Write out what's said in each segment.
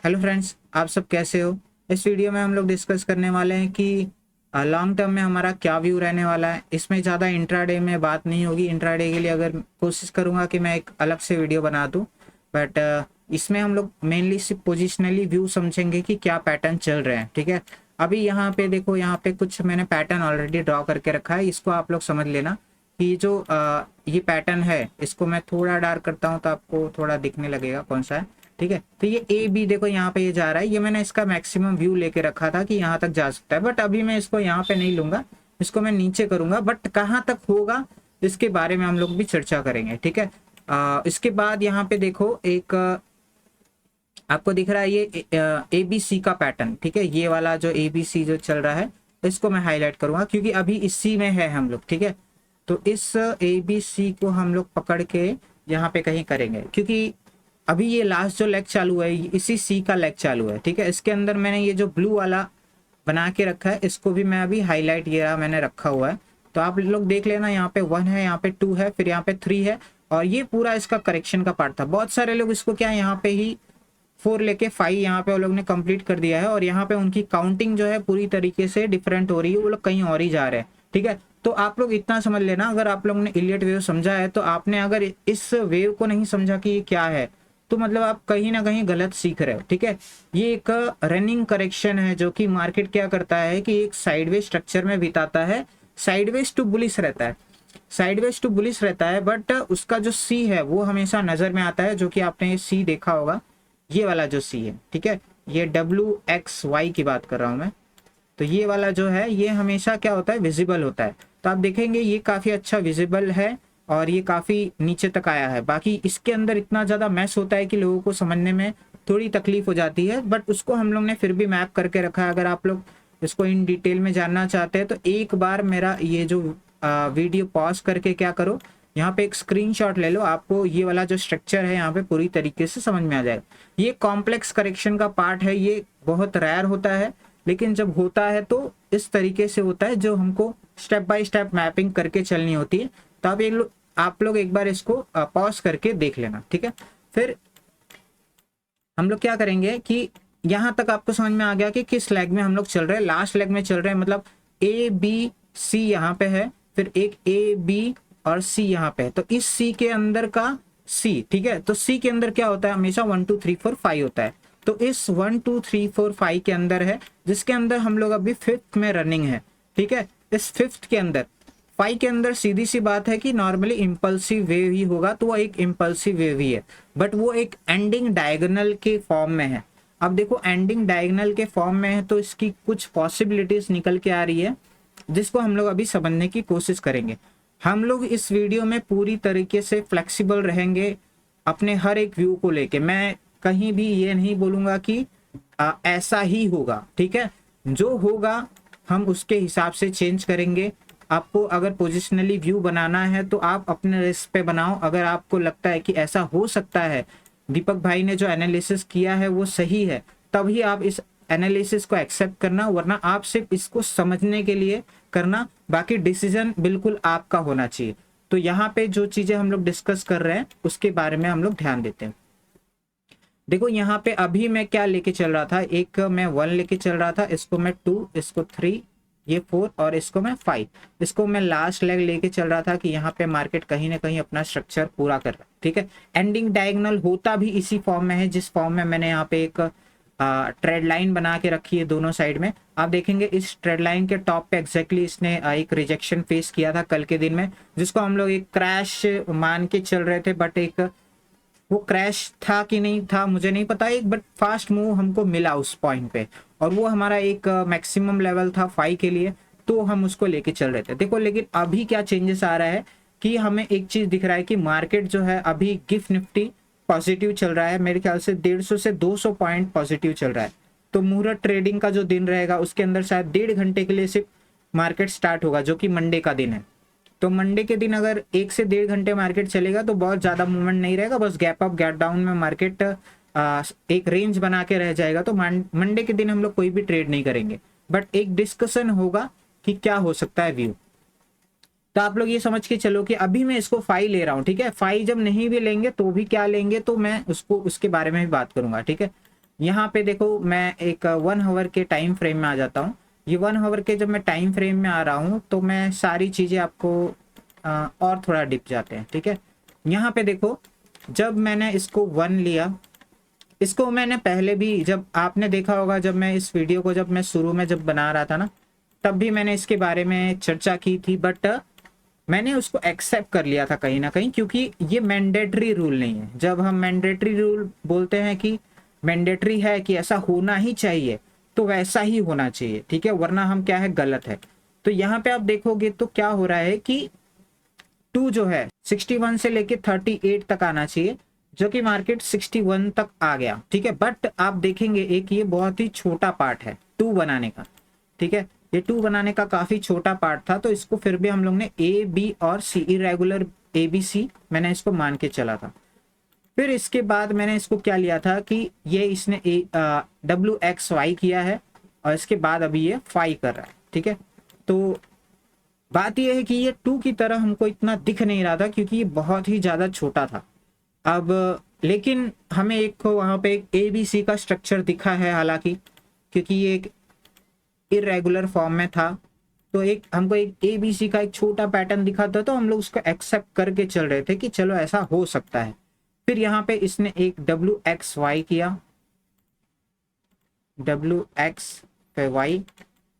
Hello friends, आप सब कैसे हो। इस वीडियो में हम लोग डिस्कस करने वाले हैं कि लॉन्ग टर्म में हमारा क्या व्यू रहने वाला है। इसमें ज़्यादा इंट्राडे में बात नहीं होगी। इंट्राडे के लिए अगर कोशिश करूँगा कि मैं एक अलग से वीडियो बना दूँ, बट इसमें हम लोग मेनली सिर्फ पोजिशनली व्यू समझेंगे कि क्या पैटर्न चल रहे हैं। ठीक है, अभी यहाँ पे देखो, यहाँ पे कुछ मैंने पैटर्न ऑलरेडी ड्रॉ करके रखा है। इसको आप लोग समझ लेना कि जो ये पैटर्न है, इसको मैं थोड़ा डार्क करता हूँ तो आपको थोड़ा दिखने लगेगा कौन सा है। ठीक है, तो ये ए बी देखो यहाँ पे ये जा रहा है। ये मैंने इसका मैक्सिमम व्यू लेके रखा था कि यहाँ तक जा सकता है, बट अभी मैं इसको यहाँ पे नहीं लूंगा, इसको मैं नीचे करूंगा। बट कहाँ तक होगा इसके बारे में हम लोग भी चर्चा करेंगे। ठीक है, इसके बाद यहाँ पे देखो एक आपको दिख रहा है ये ए बी सी का पैटर्न। ठीक है, ये वाला जो ए बी सी जो चल रहा है, इसको मैं हाईलाइट करूंगा क्योंकि अभी इसी में है हम लोग। ठीक है, तो इस ए बी सी को हम लोग पकड़ के यहाँ पे कहीं करेंगे, क्योंकि अभी ये लास्ट जो लेग चालू है इसी सी का लेग चालू है। ठीक है, इसके अंदर मैंने ये जो ब्लू वाला बना के रखा है, इसको भी मैं अभी हाईलाइट ये रहा मैंने रखा हुआ है। तो आप लोग देख लेना, यहाँ पे 1 है, यहाँ पे 2 है, फिर यहाँ पे 3 है, और ये पूरा इसका करेक्शन का पार्ट था। बहुत सारे लोग इसको क्या यहाँ पे ही 4 लेके 5 यहाँ पे वो लोग ने कंप्लीट कर दिया है, और यहाँ पे उनकी काउंटिंग जो है पूरी तरीके से डिफरेंट हो रही है, वो लोग कहीं और ही जा रहे हैं। ठीक है, तो आप लोग इतना समझ लेना, अगर आप लोगों ने इलियट वेव समझा है, तो आपने अगर इस वेव को नहीं समझा कि ये क्या है, तो मतलब आप कहीं ना कहीं गलत सीख रहे हो। ठीक है, ये एक रनिंग करेक्शन है जो कि मार्केट क्या करता है कि एक साइडवेज स्ट्रक्चर में बिताता है, साइडवेज टू बुलिश रहता है, साइडवेज टू बुलिश रहता है। बट उसका जो सी है वो हमेशा नजर में आता है, जो कि आपने ये सी देखा होगा, ये वाला जो सी है। ठीक है, ये WXY की बात कर रहा हूं मैं। तो ये वाला जो है ये हमेशा क्या होता है, विजिबल होता है। तो आप देखेंगे ये काफी अच्छा विजिबल है और ये काफी नीचे तक आया है। बाकी इसके अंदर इतना ज्यादा मैस होता है कि लोगों को समझने में थोड़ी तकलीफ हो जाती है, बट उसको हम लोग ने फिर भी मैप करके रखा है। अगर आप लोग इसको इन डिटेल में जानना चाहते हैं तो एक बार मेरा ये जो वीडियो पॉज करके क्या करो, यहाँ पे एक स्क्रीनशॉट ले लो, आपको ये वाला जो स्ट्रक्चर है यहाँ पे पूरी तरीके से समझ में आ जाएगा। ये कॉम्प्लेक्स करेक्शन का पार्ट है, ये बहुत रेयर होता है, लेकिन जब होता है तो इस तरीके से होता है, जो हमको स्टेप बाय स्टेप मैपिंग करके चलनी होती है। तो आप लोग एक बार इसको पॉज करके देख लेना। ठीक है, फिर हम लोग क्या करेंगे कि यहाँ तक आपको समझ में आ गया कि किस लेग में हम लोग चल रहे हैं, लास्ट लेग में चल रहे हैं, मतलब ए बी सी यहाँ पे है, फिर एक ए बी और सी यहाँ पे है। तो इस सी के अंदर का सी, ठीक है, तो सी के अंदर क्या होता है, हमेशा 1 2 3 4 5 होता है। तो इस 1 2 3 4 5 के अंदर है, जिसके अंदर हम लोग अभी 5th में रनिंग है। ठीक है, इस 5th के अंदर 5 के अंदर सीधी सी बात है कि नॉर्मली इंपल्सिव वेव ही होगा, तो वो एक इंपल्सिव वेव ही है, बट वो एक एंडिंग डायगोनल के फॉर्म में है। अब देखो, एंडिंग डायगोनल के फॉर्म में है तो इसकी कुछ पॉसिबिलिटीज निकल के आ रही है, जिसको हम लोग अभी समझने की कोशिश करेंगे। हम लोग इस वीडियो में पूरी तरीके से फ्लेक्सिबल रहेंगे अपने हर एक व्यू को लेके। मैं कहीं भी ये नहीं बोलूंगा कि ऐसा ही होगा। ठीक है, जो होगा हम उसके हिसाब से चेंज करेंगे। आपको अगर पोजिशनली व्यू बनाना है तो आप अपने रिस्क पे बनाओ। अगर आपको लगता है कि ऐसा हो सकता है, दीपक भाई ने जो एनालिसिस किया है वो सही है, तभी आप इस एनालिसिस को एक्सेप्ट करना, वरना आप सिर्फ इसको समझने के लिए करना, बाकी डिसीजन बिल्कुल आपका होना चाहिए। तो यहाँ पे जो चीजें हम लोग डिस्कस कर रहे हैं उसके बारे में हम लोग ध्यान देते हैं। देखो यहाँ पे अभी मैं क्या लेके चल रहा था, एक मैं 1 लेके चल रहा था, इसको मैं 2, इसको 3, ये 4 और इसको मैं 5। इसको मैं लास्ट लेग लेके चल रहा था कि यहाँ पे मार्केट कहीं ना कहीं अपना स्ट्रक्चर पूरा कर रहा है। ठीक है, एंडिंग डायगोनल होता भी इसी फॉर्म में है, जिस फॉर्म में मैंने यहाँ पे एक ट्रेड लाइन बना के रखी है दोनों साइड में। आप देखेंगे इस ट्रेड लाइन के टॉप पे एग्जैक्टली इसने एक रिजेक्शन फेस किया था कल के दिन में, जिसको हम लोग एक क्रैश मान के चल रहे थे, बट एक वो क्रैश था कि नहीं था मुझे नहीं पता, एक बट फास्ट मूव हमको मिला उस पॉइंट पे, और वो हमारा एक मैक्सिमम लेवल था 5 के लिए, तो हम उसको लेके चल रहे थे। देखो, लेकिन अभी क्या चेंजेस आ रहा है कि हमें एक चीज दिख रहा है कि मार्केट जो है अभी गिफ्ट निफ्टी पॉजिटिव चल रहा है, मेरे ख्याल से 150 से 200 पॉइंट पॉजिटिव चल रहा है। तो मुहूर्त ट्रेडिंग का जो दिन रहेगा उसके अंदर शायद 1.5 घंटे के लिए सिर्फ मार्केट स्टार्ट होगा, जो कि मंडे का दिन है। तो मंडे के दिन अगर 1 से 1.5 घंटे मार्केट चलेगा तो बहुत ज्यादा मूवमेंट नहीं रहेगा, बस गैप अप गैप डाउन में मार्केट एक रेंज बना के रह जाएगा। तो मंडे के दिन हम लोग कोई भी ट्रेड नहीं करेंगे, बट एक डिस्कशन होगा कि क्या हो सकता है व्यू। तो आप लोग ये समझ के चलो कि अभी मैं इसको 5 ले रहा हूँ। ठीक है, 5 जब नहीं भी लेंगे तो भी क्या लेंगे, तो मैं उसको उसके बारे में भी बात करूंगा। ठीक है, यहाँ पे देखो मैं एक 1 आवर के टाइम फ्रेम में आ जाता हूँ। ये 1 आवर के जब मैं टाइम फ्रेम में आ रहा हूँ तो मैं सारी चीज़ें आपको और थोड़ा डिप जाते हैं, ठीक है। यहाँ पे देखो जब मैंने इसको 1 लिया, इसको मैंने पहले भी, जब आपने देखा होगा, जब मैं इस वीडियो को जब मैं शुरू में जब बना रहा था ना, तब भी मैंने इसके बारे में चर्चा की थी, बट मैंने उसको एक्सेप्ट कर लिया था कहीं ना कहीं, क्योंकि ये मैंडेटरी रूल नहीं है। जब हम मैंडेटरी रूल बोलते हैं कि मैंडेटरी है कि ऐसा होना ही चाहिए, तो वैसा ही होना चाहिए, ठीक है, वरना हम क्या है, गलत है। तो यहाँ पे आप देखोगे तो क्या हो रहा है कि 2 जो है 61 से लेके 38 तक आना चाहिए, जो कि मार्केट 61 तक आ गया, ठीक है। बट आप देखेंगे एक ये बहुत ही छोटा पार्ट है 2 बनाने का, ठीक है। ये 2 बनाने का काफी छोटा पार्ट था, तो इसको फिर भी हम लोग ने ए बी और सी, इरेगुलर ए बी सी मैंने इसको मान के चला था। फिर इसके बाद मैंने इसको क्या लिया था कि ये इसने डब्ल्यू एक्स वाई किया है, और इसके बाद अभी ये फाई कर रहा है, ठीक है। तो बात यह है कि ये 2 की तरह हमको इतना दिख नहीं रहा था, क्योंकि ये बहुत ही ज़्यादा छोटा था। अब लेकिन हमें एक वहाँ पे एक ए बी सी का स्ट्रक्चर दिखा है, हालांकि क्योंकि ये एक इरेगुलर फॉर्म में था, तो एक हमको एक ए बी सी का एक छोटा पैटर्न दिखा था, तो हम लोग उसको एक्सेप्ट करके चल रहे थे कि चलो ऐसा हो सकता है। फिर यहाँ पे इसने एक डब्ल्यू एक्स वाई किया, डब्ल्यू एक्स पे वाई,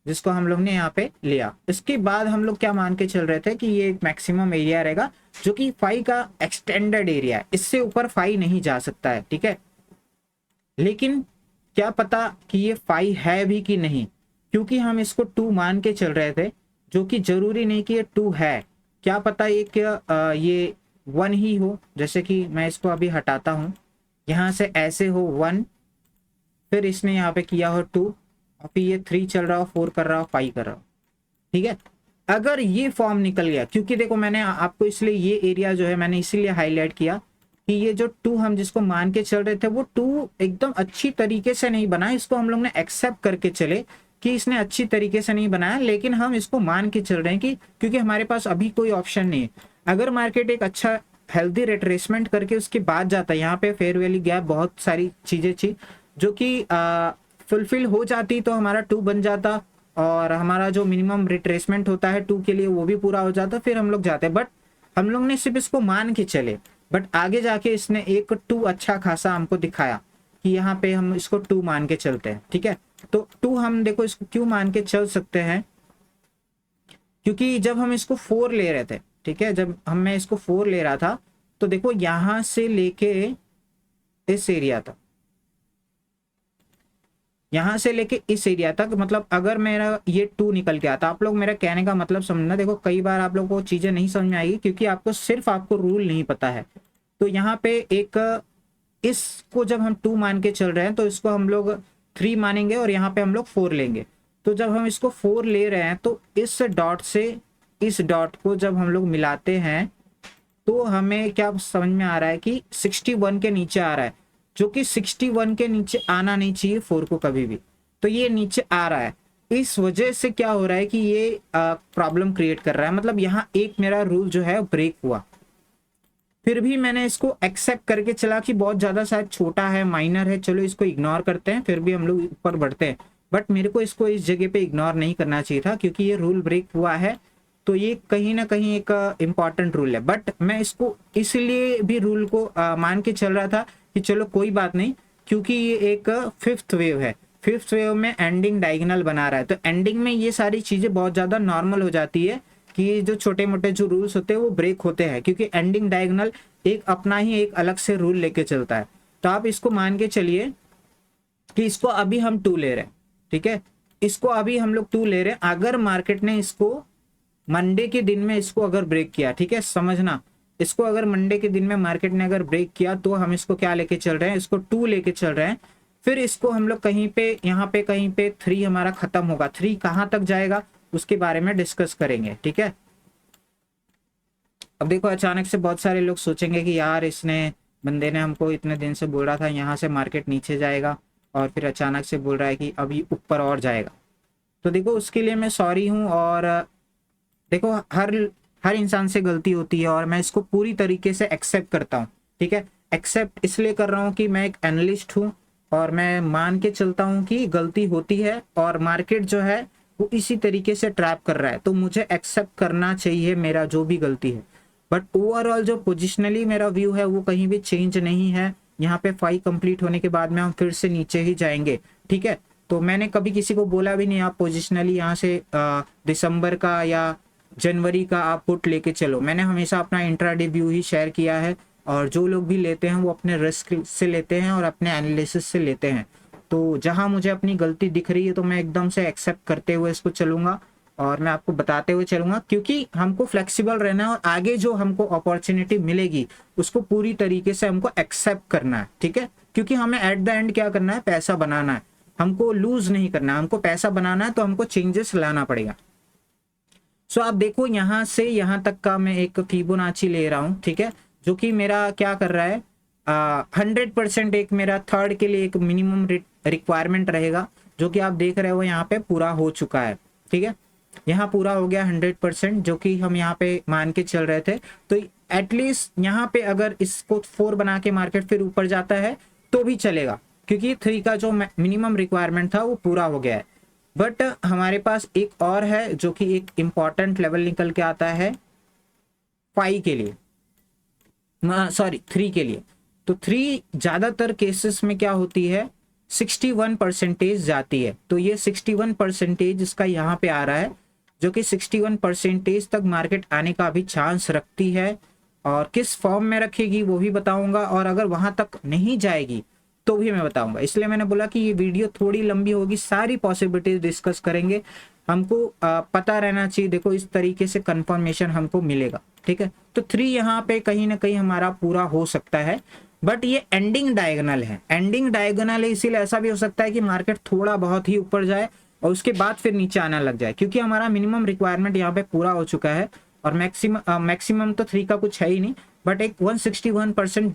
जिसको हम लोग ने यहाँ पे लिया। इसके बाद हम लोग क्या मान के चल रहे थे कि ये एक मैक्सिमम एरिया रहेगा, जो कि फाई का एक्सटेंडेड एरिया है, इससे ऊपर फाई नहीं जा सकता है, ठीक है। लेकिन क्या पता कि ये फाई है भी कि नहीं, क्योंकि हम इसको 2 मान के चल रहे थे, जो कि जरूरी नहीं कि ये 2 है। क्या पता ये 1 ही हो, जैसे कि मैं इसको अभी हटाता हूँ, यहाँ से ऐसे हो 1, फिर इसने यहाँ पे किया हो 2, और फिर ये 3 चल रहा हो, 4 कर रहा हो, 5 कर रहा हो, ठीक है। अगर ये फॉर्म निकल गया, क्योंकि देखो मैंने आपको इसलिए ये एरिया जो है मैंने इसीलिए हाईलाइट किया कि ये जो 2 हम जिसको मान के चल रहे थे, वो 2 एकदम अच्छी तरीके से नहीं बना। इसको हम लोग ने एक्सेप्ट करके चले कि इसने अच्छी तरीके से नहीं बनाया, लेकिन हम इसको मान के चल रहे हैं कि क्योंकि हमारे पास अभी कोई ऑप्शन नहीं है। अगर मार्केट एक अच्छा हेल्दी रिट्रेसमेंट करके उसके बाद जाता है, यहाँ पे फेयर वैल्यू गैप बहुत सारी चीजें थी जो कि फुलफिल हो जाती, तो हमारा 2 बन जाता, और हमारा जो मिनिमम रिट्रेसमेंट होता है 2 के लिए वो भी पूरा हो जाता, फिर हम लोग जाते। बट हम लोग ने सिर्फ इसको मान के चले, बट आगे जाके इसने एक 2 अच्छा खासा हमको दिखाया कि यहाँ पे हम इसको 2 मान के चलते हैं, ठीक है। तो 2 हम देखो इसको क्यों मान के चल सकते हैं, क्योंकि जब हम इसको 4 ले रहे थे, ठीक है, जब मैं इसको 4 ले रहा था, तो देखो यहां से लेके इस एरिया तक, यहां से लेके इस एरिया तक, मतलब अगर मेरा ये 2 निकल के आता, आप लोग मेरा कहने का मतलब समझना, देखो कई बार आप लोग को चीजें नहीं समझ में आएगी, क्योंकि आपको रूल नहीं पता है। तो यहाँ पे एक इसको जब हम 2 मान के चल रहे हैं, तो इसको हम लोग 3 मानेंगे, और यहाँ पे हम लोग 4 लेंगे। तो जब हम इसको 4 ले रहे हैं, तो इस डॉट से इस डॉट को जब हम लोग मिलाते हैं, तो हमें क्या समझ में आ रहा है कि 61 के नीचे आ रहा है, जो कि 61 के नीचे आना नहीं चाहिए 4 को कभी भी। तो ये नीचे आ रहा है, इस वजह से क्या हो रहा है कि ये प्रॉब्लम क्रिएट कर रहा है, मतलब यहाँ एक मेरा रूल जो है ब्रेक हुआ। फिर भी मैंने इसको एक्सेप्ट करके चला कि बहुत ज्यादा शायद छोटा है, माइनर है, चलो इसको इग्नोर करते हैं, फिर भी हम लोग ऊपर बढ़ते हैं। बट मेरे को इसको इस जगह पे इग्नोर नहीं करना चाहिए था, क्योंकि ये रूल ब्रेक हुआ है, तो ये कहीं ना कहीं एक इम्पॉर्टेंट रूल है। बट मैं इसको इसलिए भी रूल को मान के चल रहा था कि चलो कोई बात नहीं, क्योंकि ये एक 5th वेव है, 5th वेव में एंडिंग डायगोनल बना रहा है, तो एंडिंग में ये सारी चीजें बहुत ज्यादा नॉर्मल हो जाती है कि जो छोटे मोटे जो रूल्स होते हैं वो ब्रेक होते हैं, क्योंकि एंडिंग डायगोनल एक अपना ही एक अलग से रूल लेके चलता है। तो आप इसको मान के चलिए कि इसको अभी हम 2 ले रहे हैं, ठीक है, इसको अभी हम लोग 2 ले रहे हैं। अगर मार्केट ने इसको मंडे के दिन में इसको अगर ब्रेक किया, ठीक है, समझना, इसको अगर मंडे के दिन में मार्केट ने अगर ब्रेक किया, तो हम इसको क्या लेके चल रहे हैं, इसको 2 लेके चल रहे हैं। फिर इसको हम लोग कहीं पे यहाँ पे कहीं पे 3 हमारा खत्म होगा, 3 कहाँ तक जाएगा उसके बारे में डिस्कस करेंगे, ठीक है। अब देखो अचानक से बहुत सारे लोग सोचेंगे कि यार इसने बंदे ने हमको इतने दिन से बोल रहा था यहाँ से मार्केट नीचे जाएगा, और फिर अचानक से बोल रहा है कि अभी ऊपर और जाएगा। तो देखो उसके लिए मैं सॉरी हूँ, और देखो हर इंसान से गलती होती है, और मैं इसको पूरी तरीके से एक्सेप्ट करता हूँ, ठीक है। एक्सेप्ट इसलिए कर रहा हूँ कि मैं एक एनालिस्ट हूँ, और मैं मान के चलता हूँ कि गलती होती है और मार्केट जो है वो इसी तरीके से ट्रैप कर रहा है, तो मुझे एक्सेप्ट करना चाहिए मेरा जो भी गलती है। बट ओवरऑल जो पोजिशनली मेरा व्यू है वो कहीं भी चेंज नहीं है। यहाँ पे 5 कंप्लीट होने के बाद में हम फिर से नीचे ही जाएंगे, ठीक है। तो मैंने कभी किसी को बोला भी नहीं आप पोजिशनली यहाँ से दिसंबर का या जनवरी का आप पुट लेके चलो। मैंने हमेशा अपना इंट्राडे व्यू ही शेयर किया है, और जो लोग भी लेते हैं वो अपने रिस्क से लेते हैं और अपने एनालिसिस से लेते हैं। तो जहां मुझे अपनी गलती दिख रही है तो मैं एकदम से एक्सेप्ट करते हुए इसको चलूंगा और मैं आपको बताते हुए चलूंगा, क्योंकि हमको फ्लेक्सिबल रहना है और आगे जो हमको अपॉर्चुनिटी मिलेगी उसको पूरी तरीके से हमको एक्सेप्ट करना है, ठीक है। क्योंकि हमें एट द एंड क्या करना है, पैसा बनाना है, हमको लूज नहीं करना है, हमको पैसा बनाना है, तो हमको चेंजेस लाना पड़ेगा। सो आप देखो यहाँ से यहाँ तक का मैं एक फिबोनाची ले रहा हूँ, ठीक है, जो कि मेरा क्या कर रहा है 100% एक मेरा थर्ड के लिए एक मिनिमम रिक्वायरमेंट रहेगा, जो कि आप देख रहे हो यहाँ पे पूरा हो चुका है, ठीक है। यहाँ पूरा हो गया 100%, जो कि हम यहाँ पे मान के चल रहे थे। तो एटलीस्ट यहाँ पे अगर इसको 4 बना के मार्केट फिर ऊपर जाता है तो भी चलेगा, क्योंकि 3 का जो मिनिमम रिक्वायरमेंट था वो पूरा हो गया है। बट हमारे पास एक और है जो कि एक इम्पॉर्टेंट लेवल निकल के आता है 5 के लिए, सॉरी 3 के लिए। तो 3 ज्यादातर केसेस में क्या होती है 61% जाती है। तो ये 61% इसका यहाँ पे आ रहा है, जो कि 61% तक मार्केट आने का भी चांस रखती है, और किस फॉर्म में रखेगी वो भी बताऊंगा, और अगर वहां तक नहीं जाएगी तो भी मैं बताऊंगा। इसलिए मैंने बोला कि ये वीडियो थोड़ी लंबी होगी, सारी पॉसिबिलिटीज डिस्कस करेंगे। हमको पता रहना चाहिए, देखो इस तरीके से कंफर्मेशन हमको मिलेगा, ठीक है। तो 3 यहाँ पे कहीं ना कहीं हमारा पूरा हो सकता है, बट ये एंडिंग डायगोनल है, एंडिंग डायगोनल है, इसीलिए ऐसा भी हो सकता है कि मार्केट थोड़ा बहुत ही ऊपर जाए और उसके बाद फिर नीचे आना लग जाए, क्योंकि हमारा मिनिमम रिक्वायरमेंट यहाँ पे पूरा हो चुका है। और मैक्सिमम तो 3 का कुछ है ही नहीं, बट एक 161%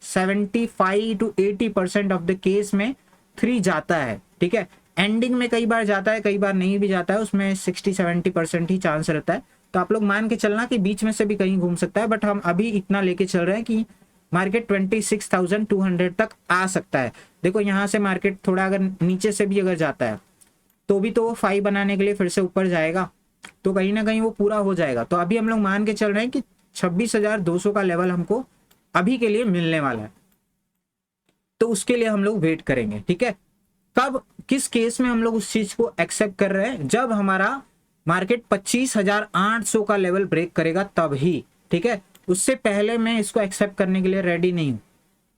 75 to 80% ऑफ द केस में 3 जाता है, ठीक है। एंडिंग में कई बार जाता है, कई बार नहीं भी जाता है, उसमें 60-70% ही चांस रहता है। तो आप लोग मान के चलना कि बीच में से भी कहीं घूम सकता है, बट हम अभी इतना लेके चल रहे हैं कि मार्केट 26,200 तक आ सकता है। देखो यहाँ से मार्केट थोड़ा अगर नीचे से भी अगर जाता है तो भी तो वो 5 बनाने के लिए फिर से ऊपर जाएगा, तो कहीं ना कहीं वो पूरा हो जाएगा। तो अभी हम लोग मान के चल रहे हैं कि 26,200 का लेवल हमको अभी के लिए मिलने वाला है, तो उसके लिए हम लोग वेट करेंगे, ठीक है। कब किस केस में हम लोग उस चीज को एक्सेप्ट कर रहे हैं, जब हमारा मार्केट 25,800 का लेवल ब्रेक करेगा तब ही, ठीक है। उससे पहले मैं इसको एक्सेप्ट करने के लिए रेडी नहीं हूं,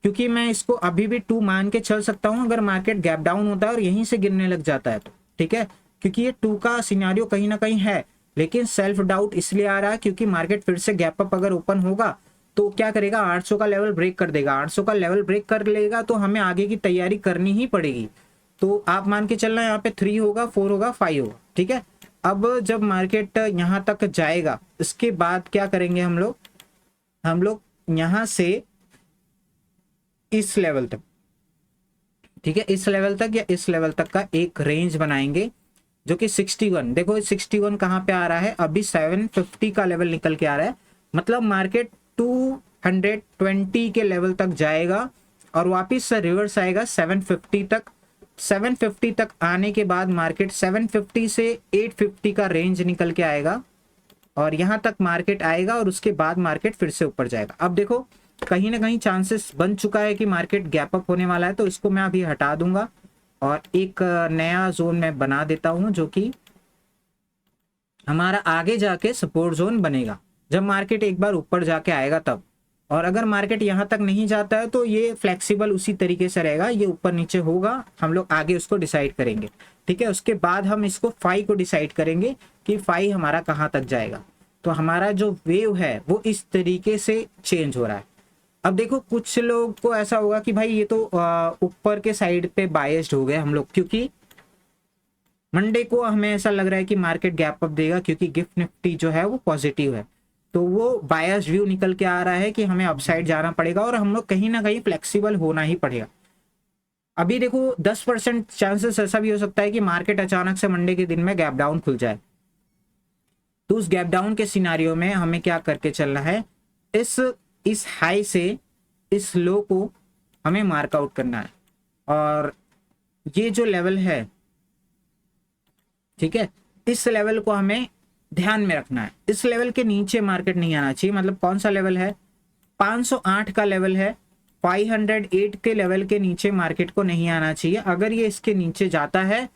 क्योंकि मैं इसको अभी भी 2 मान के चल सकता हूं अगर मार्केट गैप डाउन होता है और यहीं से गिरने लग जाता है तो, ठीक है। क्योंकि ये 2 का सिनेरियो कहीं ना कहीं है, लेकिन सेल्फ डाउट इसलिए आ रहा है क्योंकि मार्केट फिर से गैप अप अगर ओपन होगा तो क्या करेगा 800 का लेवल ब्रेक कर देगा, 800 का लेवल ब्रेक कर लेगा तो हमें आगे की तैयारी करनी ही पड़ेगी। तो आप मान के चलना यहाँ पे 3 होगा, 4 होगा, 5 होगा, ठीक है। अब जब मार्केट यहाँ तक जाएगा इसके बाद क्या करेंगे हम लोग यहाँ से इस लेवल तक, ठीक है, इस लेवल तक या इस लेवल तक का एक रेंज बनाएंगे, जो कि 61, देखो 61 कहाँ पे आ रहा है, अभी 750 का लेवल निकल के आ रहा है। मतलब मार्केट 220 के लेवल तक जाएगा और वापस से रिवर्स आएगा 750 तक। 750 तक आने के बाद मार्केट 750 से 850 का रेंज निकल के आएगा और यहां तक मार्केट आएगा और उसके बाद मार्केट फिर से ऊपर जाएगा। अब देखो कहीं ना कहीं चांसेस बन चुका है कि मार्केट गैप अप होने वाला है, तो इसको मैं अभी हटा दूंगा और एक नया जोन मैं बना देता हूं, जो कि हमारा आगे जाके सपोर्ट जोन बनेगा जब मार्केट एक बार ऊपर जाके आएगा तब। और अगर मार्केट यहाँ तक नहीं जाता है तो ये फ्लेक्सिबल उसी तरीके से रहेगा, ये ऊपर नीचे होगा, हम लोग आगे उसको डिसाइड करेंगे, ठीक है। उसके बाद हम इसको 5 को डिसाइड करेंगे कि 5 हमारा कहाँ तक जाएगा। तो हमारा जो वेव है वो इस तरीके से चेंज हो रहा है। अब देखो कुछ लोग को ऐसा होगा कि भाई ये तो ऊपर के साइड पे बायस्ड हो गए हम लोग, क्योंकि मंडे को हमें ऐसा लग रहा है कि मार्केट गैप अप देगा क्योंकि गिफ्ट निफ्टी जो है वो पॉजिटिव है, तो वो बायस व्यू निकल के आ रहा है कि हमें अपसाइड जाना पड़ेगा और हम लोग कहीं ना कहीं फ्लेक्सिबल होना ही पड़ेगा। अभी देखो 10% चांसेस ऐसा भी हो सकता है कि मार्केट अचानक से मंडे के दिन में गैप डाउन खुल जाए, तो उस गैप डाउन के सिनारियो में हमें क्या करके चलना है, इस हाई से इस लो को हमें मार्कआउट करना है और ये जो लेवल है, ठीक है, इस लेवल को हमें ध्यान में रखना है। इस लेवल के नीचे मार्केट नहीं आना चाहिए। मतलब कौन सा लेवल है, 508 का लेवल है, 508 के लेवल के नीचे मार्केट को नहीं आना चाहिए। अगर ये इसके नीचे जाता है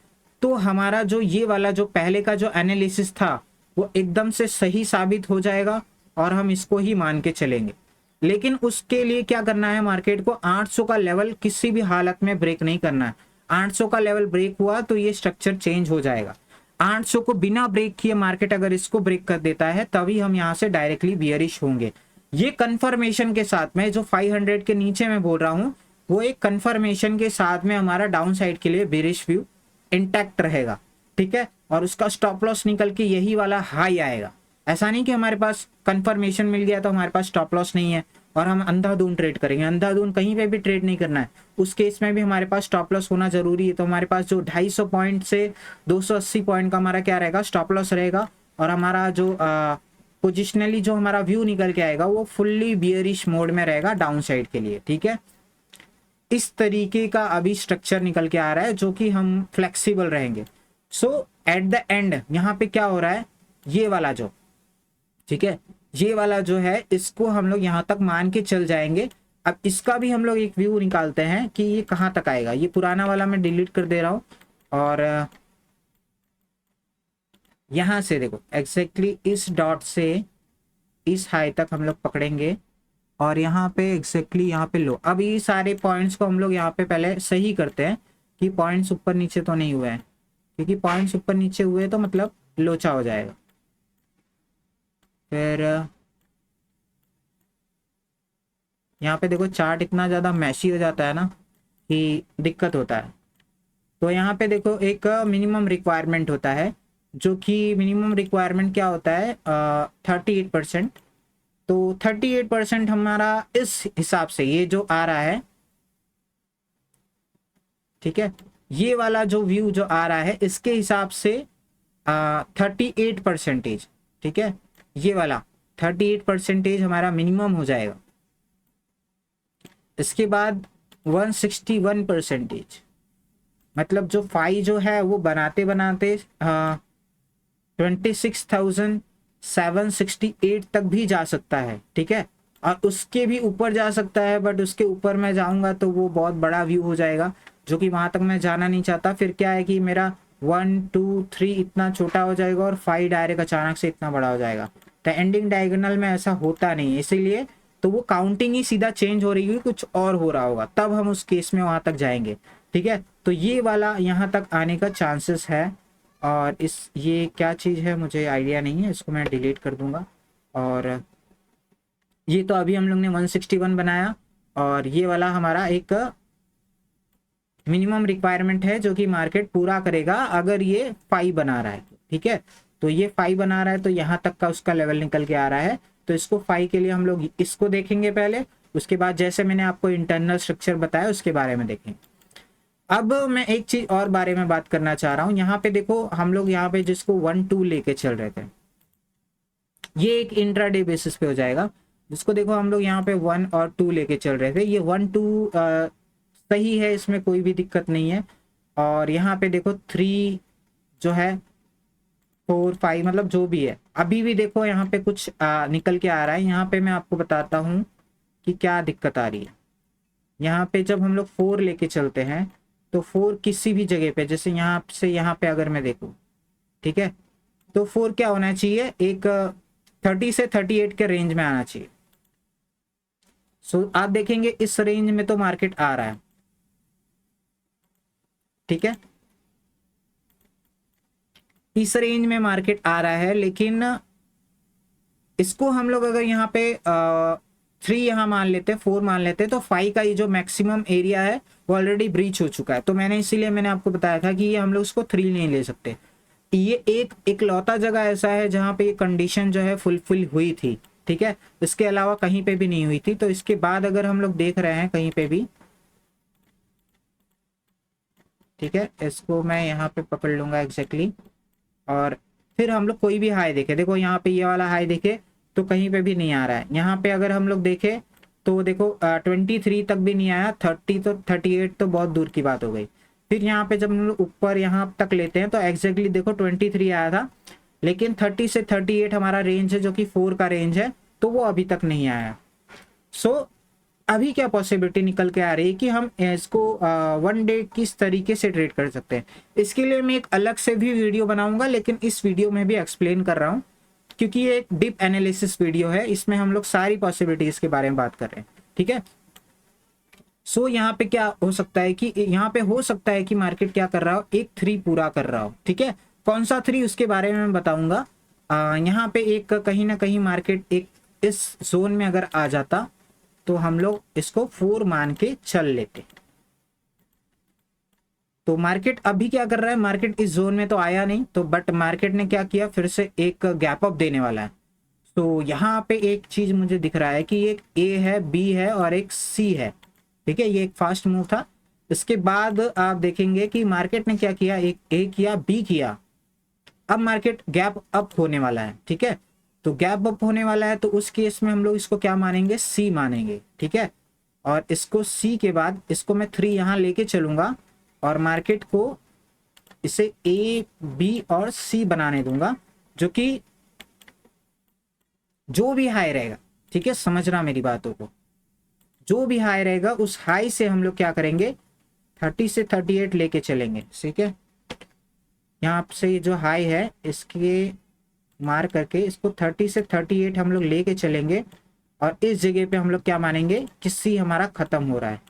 तो हमारा जो ये वाला जो पहले का जो एनालिसिस था वो एकदम से सही साबित हो जाएगा और हम इसको ही मान के चलेंगे। लेकिन उसके लिए क्या करना है, मार्केट को 800 का लेवल किसी भी हालत में ब्रेक नहीं करना है। 800 का लेवल ब्रेक हुआ तो ये स्ट्रक्चर चेंज हो जाएगा। 800 को बिना ब्रेक किए मार्केट अगर इसको ब्रेक कर देता है तभी हम यहाँ से डायरेक्टली बियरिश होंगे। ये कंफर्मेशन के साथ में जो 500 के नीचे मैं बोल रहा हूं वो एक कंफर्मेशन के साथ में हमारा डाउन साइड के लिए बेरिश व्यू इंटैक्ट रहेगा, ठीक है। और उसका स्टॉप लॉस निकल के यही वाला हाई आएगा। ऐसा नहीं कि हमारे पास कंफर्मेशन मिल गया तो हमारे पास स्टॉप लॉस नहीं है और हम अंधाधुन ट्रेड करेंगे। अंधाधुन कहीं पे भी ट्रेड नहीं करना है। उस केस में भी हमारे पास स्टॉप लॉस होना जरूरी है। तो हमारे पास जो 250 पॉइंट से 280 पॉइंट का हमारा क्या रहेगा, स्टॉप लॉस रहेगा। और हमारा जो पोजिशनली जो हमारा व्यू निकल के आएगा वो फुल्ली बियरिश मोड में रहेगा डाउन साइड के लिए, ठीक है। इस तरीके का अभी स्ट्रक्चर निकल के आ रहा है जो कि हम फ्लेक्सिबल रहेंगे। सो एट द एंड यहाँ पे क्या हो रहा है, ये वाला जो, ठीक है, ये वाला जो है इसको हम लोग यहाँ तक मान के चल जाएंगे। अब इसका भी हम लोग एक व्यू निकालते हैं कि ये कहाँ तक आएगा। ये पुराना वाला मैं डिलीट कर दे रहा हूँ और यहाँ से देखो एग्जैक्टली इस डॉट से इस हाई तक हम लोग पकड़ेंगे और यहाँ पे एग्जैक्टली यहाँ पे लो। अब ये सारे पॉइंट्स को हम लोग यहाँ पे पहले सही करते हैं कि पॉइंट्स ऊपर नीचे तो नहीं हुए हैं, क्योंकि पॉइंट्स ऊपर नीचे हुए तो मतलब लोचा हो जाएगा। फिर यहाँ पे देखो चार्ट इतना ज़्यादा मैशी हो जाता है ना कि दिक्कत होता है। तो यहाँ पे देखो एक मिनिमम रिक्वायरमेंट होता है, जो कि मिनिमम रिक्वायरमेंट क्या होता है 38%। तो 38% हमारा इस हिसाब से ये जो आ रहा है, ठीक है, ये वाला जो व्यू जो आ रहा है इसके हिसाब से 38%, ठीक है, ये वाला 38% हमारा मिनिमम हो जाएगा। इसके बाद 161%, मतलब जो फाई जो है वो बनाते बनाते 26,768 तक भी जा सकता है, ठीक है, और उसके भी ऊपर जा सकता है। बट उसके ऊपर मैं जाऊंगा तो वो बहुत बड़ा व्यू हो जाएगा, जो कि वहां तक मैं जाना नहीं चाहता। फिर क्या है कि मेरा 1 2 3 इतना छोटा हो जाएगा और 5 डायरेक्ट अचानक से इतना बड़ा हो जाएगा। तो एंडिंग डायगोनल में ऐसा होता नहीं है, इसीलिए तो वो काउंटिंग ही सीधा चेंज हो रही है, कुछ और हो रहा होगा, तब हम उस केस में वहां तक जाएंगे, ठीक है। तो ये वाला यहाँ तक आने का चांसेस है। और इस ये क्या चीज़ है मुझे आइडिया नहीं है, इसको मैं डिलीट कर दूंगा। और ये तो अभी हम लोग ने 161 बनाया और ये वाला हमारा एक मिनिमम रिक्वायरमेंट है जो कि मार्केट पूरा करेगा अगर ये 5 बना रहा है, ठीक है। तो ये 5 बना रहा है तो यहाँ तक का उसका लेवल निकल के आ रहा है। तो इसको 5 के लिए हम लोग इसको देखेंगे पहले, उसके बाद जैसे मैंने आपको इंटरनल स्ट्रक्चर बताया उसके बारे में देखेंगे। अब मैं एक चीज और बारे में बात करना चाह रहा हूं। यहाँ पे देखो हम लोग यहाँ पे जिसको 1-2 लेके चल रहे थे, ये एक इंट्राडे बेसिस पे हो जाएगा। जिसको देखो हम लोग यहाँ पे 1 और 2 लेके चल रहे थे, ये 1-2 सही है, इसमें कोई भी दिक्कत नहीं है। और यहाँ पे देखो 3 जो है 4 5 मतलब जो भी है, अभी भी देखो यहाँ पे कुछ निकल के आ रहा है। यहाँ पे मैं आपको बताता हूँ कि क्या दिक्कत आ रही है। यहाँ पे जब हम लोग 4 लेके चलते हैं तो 4 किसी भी जगह पे, जैसे यहाँ से यहाँ पे अगर मैं देखूं, ठीक है, तो 4 क्या होना चाहिए, एक 30 से 38 के रेंज में आना चाहिए। सो आप देखेंगे इस रेंज में तो मार्केट आ रहा है, ठीक है, इस रेंज में मार्केट आ रहा है। लेकिन इसको हम लोग अगर यहाँ पे 3 यहाँ मान लेते, 4 मान लेते, तो 5 का ये जो मैक्सिमम एरिया है वो ऑलरेडी ब्रीच हो चुका है। तो इसीलिए मैंने आपको बताया था कि ये हम लोग इसको 3 नहीं ले सकते। ये एक लौता जगह ऐसा है जहाँ पे ये कंडीशन जो है फुलफिल हुई थी, ठीक है, इसके अलावा कहीं पे भी नहीं हुई थी। तो इसके बाद अगर हम लोग देख रहे हैं कहीं पे भी, ठीक है, इसको मैं यहाँ पे पकड़ लूंगा एग्जैक्टली। और फिर हम लोग कोई भी हाई देखे, देखो यहाँ पे ये वाला हाई देखे तो कहीं पे भी नहीं आ रहा है। यहाँ पे अगर हम लोग देखें तो देखो 23 तक भी नहीं आया, 30 तो 38 तो बहुत दूर की बात हो गई। फिर यहाँ पे जब हम लोग ऊपर यहाँ तक लेते हैं तो एग्जैक्टली देखो 23 आया था, लेकिन 30 से 38 हमारा रेंज है जो कि 4 का रेंज है, तो वो अभी तक नहीं आया। सो अभी क्या पॉसिबिलिटी निकल के आ रही है कि हम इसको 1 डे किस तरीके से ट्रेड कर सकते हैं। इसके लिए मैं एक अलग से भी वीडियो बनाऊंगा, लेकिन इस वीडियो में भी एक्सप्लेन कर रहा हूँ क्योंकि ये एक डीप एनालिसिस वीडियो है, इसमें हम लोग सारी पॉसिबिलिटीज के बारे में बात कर रहे हैं, ठीक है। सो यहाँ पे क्या हो सकता है कि यहाँ पे हो सकता है कि मार्केट क्या कर रहा हो, एक 3 पूरा कर रहा हो, ठीक है। कौन सा 3 उसके बारे में मैं बताऊंगा। यहाँ पे एक कहीं ना कहीं मार्केट एक इस जोन में अगर आ जाता तो हम लोग इसको 4 मान के चल लेते। तो मार्केट अभी क्या कर रहा है, मार्केट इस जोन में तो आया नहीं, तो बट मार्केट ने क्या किया, फिर से एक गैप अप देने वाला है। तो यहाँ पे एक चीज मुझे दिख रहा है कि एक ए है, बी है और एक सी है, ठीक है। ये एक फास्ट मूव था। इसके बाद आप देखेंगे कि मार्केट ने क्या किया, एक ए किया, बी किया, अब मार्केट गैप अप होने वाला है, ठीक है। तो गैप अप होने वाला है तो उस केस में हम लोग इसको क्या मानेंगे, सी मानेंगे, ठीक है। और इसको सी के बाद इसको मैं 3 यहाँ लेके चलूंगा और मार्केट को इसे ए बी और सी बनाने दूंगा, जो कि जो भी हाई रहेगा, ठीक है, समझना मेरी बातों को, जो भी हाई रहेगा उस हाई से हम लोग क्या करेंगे, 30 से 38 लेके चलेंगे, ठीक है। यहाँ से जो हाई है इसके मार करके इसको 30 से 38 हम लोग लेके चलेंगे और इस जगह पे हम लोग क्या मानेंगे कि सी हमारा खत्म हो रहा है।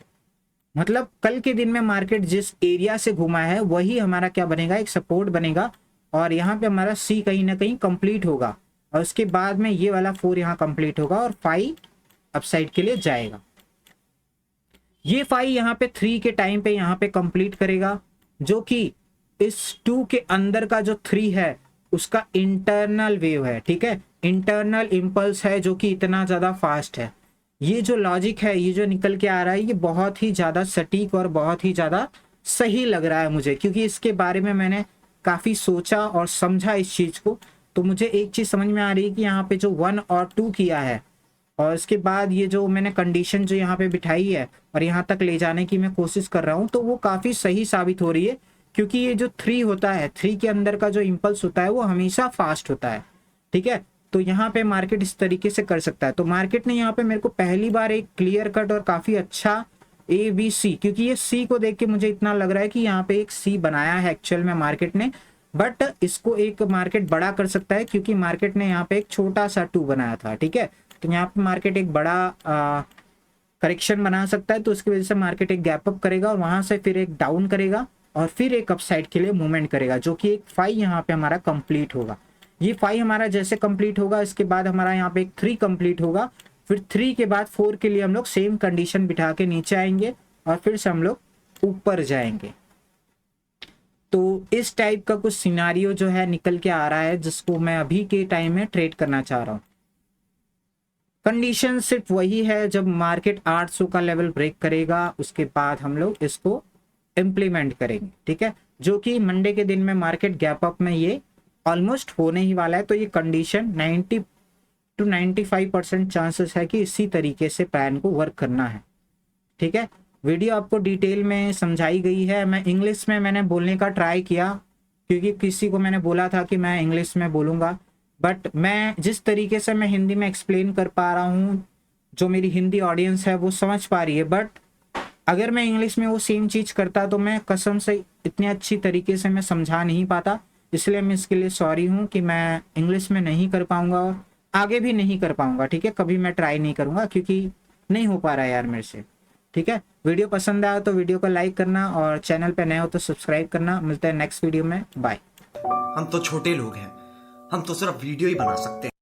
मतलब कल के दिन में मार्केट जिस एरिया से घुमा है वही हमारा क्या बनेगा, एक सपोर्ट बनेगा और यहाँ पे हमारा सी कहीं ना कहीं कंप्लीट होगा और उसके बाद में ये वाला 4 यहाँ कंप्लीट होगा और 5 अपसाइड के लिए जाएगा। ये 5 यहाँ पे 3 के टाइम पे यहाँ पे कंप्लीट करेगा, जो कि इस 2 के अंदर का जो 3 है उसका इंटरनल वेव है, ठीक है, इंटरनल इंपल्स है जो कि इतना ज्यादा फास्ट है। ये जो लॉजिक है, ये जो निकल के आ रहा है, ये बहुत ही ज्यादा सटीक और बहुत ही ज्यादा सही लग रहा है मुझे, क्योंकि इसके बारे में मैंने काफी सोचा और समझा इस चीज को। तो मुझे एक चीज समझ में आ रही है कि यहाँ पे जो 1 और 2 किया है और इसके बाद ये जो मैंने कंडीशन जो यहाँ पे बिठाई है और यहाँ तक ले जाने की मैं कोशिश कर रहा हूँ, तो वो काफी सही साबित हो रही है, क्योंकि ये जो 3 होता है, 3 के अंदर का जो इम्पल्स होता है वो हमेशा फास्ट होता है, ठीक है। तो यहाँ पे मार्केट इस तरीके से कर सकता है। तो मार्केट ने यहाँ पे मेरे को पहली बार एक क्लियर कट और काफी अच्छा ए बी सी, क्योंकि ये सी को देख के मुझे इतना लग रहा है कि यहाँ पे एक सी बनाया है एक्चुअल में मार्केट ने, बट इसको एक मार्केट बड़ा कर सकता है क्योंकि मार्केट ने यहाँ पे एक छोटा सा 2 बनाया था, ठीक है। तो यहाँ पे मार्केट एक बड़ा करेक्शन बना सकता है, तो उसकी वजह से मार्केट एक गैप अप करेगा और वहां से फिर एक डाउन करेगा और फिर एक अपसाइड के लिए मूवमेंट करेगा, जो कि एक 5 यहाँ पे हमारा कंप्लीट होगा। ये 5 हमारा जैसे कंप्लीट होगा, इसके बाद हमारा यहाँ पे एक 3 कंप्लीट होगा, फिर 3 के बाद 4 के लिए हम लोग सेम कंडीशन बिठा के नीचे आएंगे और फिर से हम लोग ऊपर जाएंगे। तो इस टाइप का कुछ सिनारियो जो है निकल के आ रहा है, जिसको मैं अभी के टाइम में ट्रेड करना चाह रहा हूँ। कंडीशन सिर्फ वही है, जब मार्केट 800 का लेवल ब्रेक करेगा उसके बाद हम लोग इसको इम्प्लीमेंट करेंगे, ठीक है, जो कि मंडे के दिन में मार्केट गैप अप में ये ऑलमोस्ट होने ही वाला है। तो ये कंडीशन 90 to 95% चांसेस है कि इसी तरीके से प्लान को वर्क करना है, ठीक है। वीडियो आपको डिटेल में समझाई गई है। मैं इंग्लिश में मैंने बोलने का ट्राई किया क्योंकि किसी को मैंने बोला था कि मैं इंग्लिश में बोलूँगा, बट मैं जिस तरीके से मैं हिंदी में एक्सप्लेन कर पा रहा हूँ, जो मेरी हिंदी ऑडियंस है वो समझ पा रही है, बट अगर मैं इंग्लिश में वो सेम चीज़ करता तो मैं कसम से इतनी अच्छी तरीके से मैं समझा नहीं पाता। इसलिए मैं इसके लिए सॉरी हूँ कि मैं इंग्लिश में नहीं कर पाऊँगा और आगे भी नहीं कर पाऊँगा, ठीक है। कभी मैं ट्राई नहीं करूँगा क्योंकि नहीं हो पा रहा है यार मेरे से, ठीक है। वीडियो पसंद आया तो वीडियो को लाइक करना और चैनल पे नए हो तो सब्सक्राइब करना। मिलते हैं नेक्स्ट वीडियो में, बाय। हम तो छोटे लोग हैं, हम तो सिर्फ वीडियो ही बना सकते हैं।